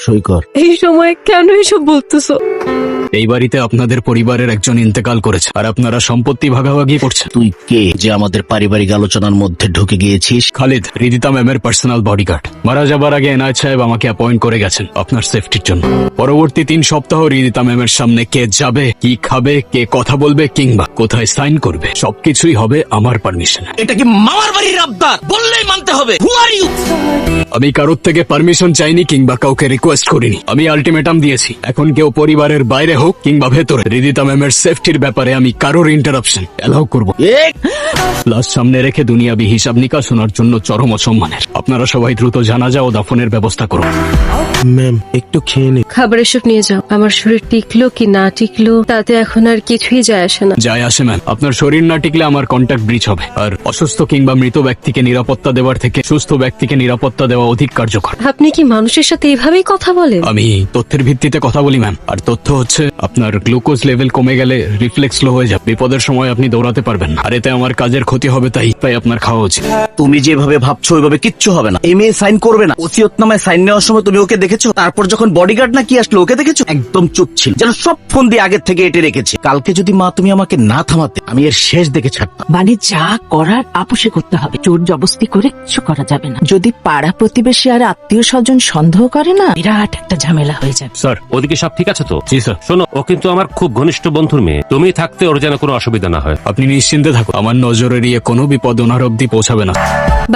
সৈকত, এই সময় কেন এসব বলতেছো? এই বাড়িতে আপনাদের পরিবারের একজন ইন্তেকাল করেছে আর আপনারা সম্পত্তি ভাগাভাগি করছেন। তুই কে যে আমাদের পারিবারিক আলোচনার মধ্যে ঢুকে গিয়েছিস? খালিদ, রিদিতা ম্যামের পার্সোনাল বডিগার্ড। মারা যাবার আগে এনায়েত সাহেব আমাকে অ্যাপয়েন্ট করে গেছেন আপনার সেফটির জন্য। পরবর্তী 3 সপ্তাহ রিদিতা ম্যামের সামনে কে যাবে, কি খাবে, কে কথা বলবে কিংবা কোথায় সাইন করবে সবকিছুই হবে আমার পারমিশনে। এটা কি মামার বাড়ির আবদার? বললেই মানতে হবে। হু আর ইউ? আমি কারোর থেকে পারমিশন চাইনি কিংবা কাউকে রিকোয়েস্ট করিনি। আমি আলটিমেটাম দিয়েছি, এখন কেউ পরিবারের বাইরে হোক কিংবা ভেতরে, রিদিতা ম্যামের সেফটির ব্যাপারে আমি কারোর ইন্টারাপশন এলাও করব। লাশ সামনে রেখে দুনিয়াবি হিসাব নিকাশ শোনার জন্য চরম অসম্মানের। আপনারা সবাই দ্রুত জানাজা ও দাফনের ব্যবস্থা করুন। ম্যাম, একটু খেয়ে নে। খাবার এসব নিয়ে যাও। আমার শরীর টিকলো কি না টিকলো তাতে এখন আর কিছুই যায় আসে না। যায় আসে ম্যাম, আপনার শরীর না টিকলে আমার কন্ট্যাক্ট ব্রিচ হবে। আর অসুস্থ কিংবা মৃত ব্যক্তিকে নিরাপত্তা দেওয়ার থেকে সুস্থ ব্যক্তিকে নিরাপত্তা দেওয়া অধিক কার্যকর। আপনি কি মানুষের সাথে এইভাবেই কথা বলেন? আমি তথ্যের ভিত্তিতে কথা বলি ম্যাম। আর তথ্য হচ্ছে আপনার গ্লুকোজ লেভেল কমে গেলে রিফ্লেক্স স্লো হয়ে যাবে। বিপদের সময় আপনি দৌড়াতে পারবেন না। আর এতে আমার কাজের ক্ষতি হবে, তাই আপনার খাওয়া উচিত। তুমি যেভাবে ভাবছো ওইভাবে কিচ্ছু হবে না। এই মেয়ে সাইন করবে না। ওসিয়তনামায় সাইন নেওয়ার সময় তুমি ওকে দেখেছো? তারপর যখন বডিগার্ড না কি আসলো ওকে দেখেছো? একদম চুপ ছিল, যেন সব ফোন দিয়ে আগের থেকে এটে রেখেছে। কালকে যদি মা তুমি আমাকে না থামাতে, আমি এর শেষ দেখে ছাড়তাম। মানে যা করার আপোষে করতে হবে, জোর জবস্তি করে কিছু করা যাবে না। যদি পাড়া প্রতিবেশী আর আত্মীয় স্বজন সন্দেহ করে না, বিরাট একটা ঝামেলা হয়ে যাবে। স্যার, ওদিকে সব ঠিক আছে তো? জি স্যার। শোনো, ও কিন্তু আমার খুব ঘনিষ্ঠ বন্ধুর মেয়ে। তুমি থাকতে ওর যেন কোনো অসুবিধা না হয়। আপনি নিশ্চিন্তে থাকুন, আমার নজরে এড়িয়ে কোনো বিপদ ওনার অব্দি পৌঁছাবে না।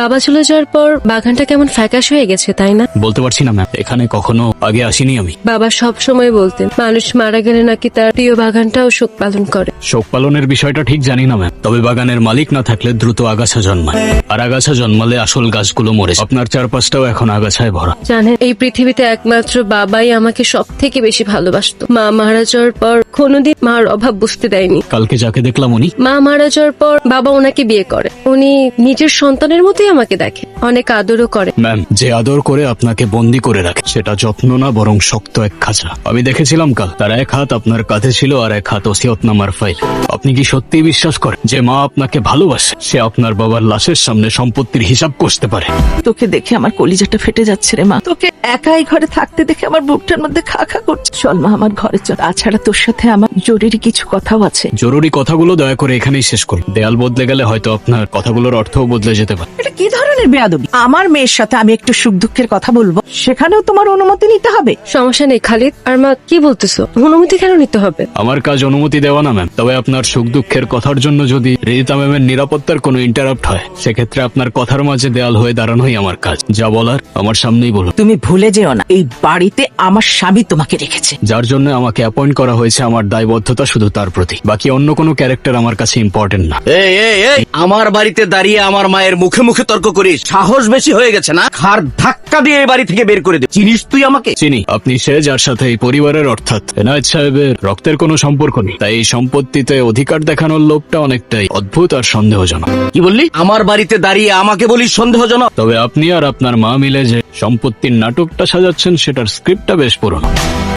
বাবা চলে যাওয়ার পর বাগানটা কেমন ফ্যাকাশ হয়ে গেছে, তাই না? বলতে পারছি না ম্যাম, এখানে কখনো আগে আসিনি আমি। বাবা সব সময় বলতেন মানুষ মারা গেলে নাকি তার প্রিয় বাগানটাও শোক পালন করে। শোক পালনের বিষয়টা ঠিক জানি না ম্যাম, তবে বাগানের মালিক না থাকলে দ্রুত আগাছা জন্মায়, আর আগাছা জন্মালে আসল গাছগুলো মরে যায়। আপনার চারপাশটাও এখন আগাছায় ভরা। জানেন, এই পৃথিবীতে একমাত্র বাবাই আমাকে সব থেকে বেশি ভালোবাসতো। মা মারা যাওয়ার পর কোনোদিন মার অভাব বুঝতে দেয়নি। কালকে যাকে দেখলাম উনি। মা মারা যাওয়ার পর বাবা ওনাকে বিয়ে করে। উনি নিজের সন্তানের মতোই আমাকে দেখে, অনেক আদরও করে। ম্যাম, যে আদর করে আপনাকে বন্দি করে রাখে সেটা যত্ন না বরং শক্ত এক খাঁচা। আমি দেখেছিলাম কাল, তার এক হাত আপনার কাঁধে ছিল আর এক হাত ওসিয়তনামার ফাইল। আপনি কি সত্যিই বিশ্বাস করেন যে মা আপনাকে ভালোবাসে? সে আপনার বাবার লাশের সামনে সম্পত্তির হিসাব কষতে পারে? তোকে দেখে আমার কলিজাটা ফেটে যাচ্ছে রে মা। তোকে একাই ঘরে থাকতে দেখে আমার বুকটার মধ্যে খা খা করছে। চল মা, আমার ঘরে চল। তাছাড়া তোর সাথে আমার জরুরি কিছু কথাও আছে। জরুরি কথাগুলো দয়া করে এখানেই শেষ করুন। দেয়াল বদলে গেলে হয়তো আপনার কথাগুলোর অর্থও বদলে যেতে পারে। এটা কি ধরনের বেয়াদবি? আমার মেয়ের সাথে আমি একটু সুখ দুঃখের কথা বলবো, সেখানেও তোমার অনুমতি নিতে হবে? সমস্যা নেই খালিদ। আর মা, কি বলতেছো? অনুমতি কেন নিতে হবে? আমার কাজ অনুমতি দেওয়া না ম্যাম, তবে আপনার সুখ দুঃখের কথার জন্য যদি রিদিতা ম্যামের নিরাপত্তার কোনো ইন্টারাপ্ট হয়, সেক্ষেত্রে আপনার কথার মাঝে দেয়াল হয়ে দাঁড়ানোই আমার কাজ। যা বলার আমার সামনেই বলুন। তুমি ভুলে যেও না, এই বাড়িতে আমার স্বামী তোমাকে রেখেছে। যার জন্য আমাকে অ্যাপয়েন্ট করা হয়েছে, আমার দায়বদ্ধতা শুধু তার প্রতি। বাকি অন্য কোনো ক্যারেক্টার আমার কাছে ইম্পর্টেন্ট না। এই, আমার বাড়িতে দাঁড়িয়ে আমার মায়ের মুখে মুখে তর্ক করিস? সাহস বেশি হয়ে গেছে না? ঘাড় ধাক্কা দিয়ে এই বাড়ি থেকে বের করে দে। চিনিস তুই আমাকে? চিনি। আপনি সে যার সাথে এই পরিবারের অর্থাৎ এনায়েত সাহেবের রক্তের কোনো সম্পর্ক নেই। তাই এই সম্পত্তিতে অধিকার দেখানোর লোভটা অনেকটাই অদ্ভুত আর সন্দেহজনক। কি বললি? আমার বাড়িতে দাঁড়িয়ে আমাকে বলিস সন্দেহজনক? তবে আপনি আর আপনার মা মিলে যে সম্পত্তির নাটকটা সাজাচ্ছেন সেটার স্ক্রিপ্টটা বেশ পুরনো।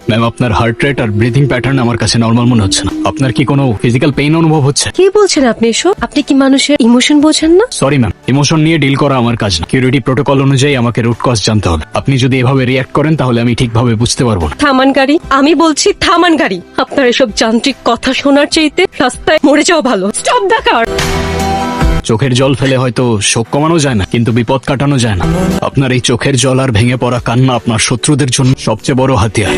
ম্যাম, আপনার হার্ট রেট আর ব্রিথিং প্যাটার্ন আমার কাছে নর্মাল মনে হচ্ছে না। আপনার কি কোনো ফিজিক্যাল পেইন অনুভব হচ্ছে? কি বলছেন আপনি এসব? আপনি কি মানুষের ইমোশন বোঝেন না? সরি ম্যাম, ইমোশন নিয়ে ডিল করা আমার কাজ না। সিকিউরিটি প্রোটোকল অনুযায়ী আমাকে রুট কজ জানতে হবে। আপনি যদি এভাবে রিয়াক্ট করেন তাহলে আমি ঠিকভাবে বুঝতে পারবো না। থামান গাড়ি, আমি বলছি থামান গাড়ি। আপনার এসব যান্ত্রিক কথা শোনার চাইতে রাস্তায় মরে যাওয়া ভালো। Stop the car. চোখের জল ফেলে হয়তো শোক কমানো যায় না, কিন্তু বিপদ কাটানো যায় না। আপনার এই চোখের জল আর ভেঙে পড়া কান্না আপনার শত্রুদের জন্য সবচেয়ে বড় হাতিয়ার।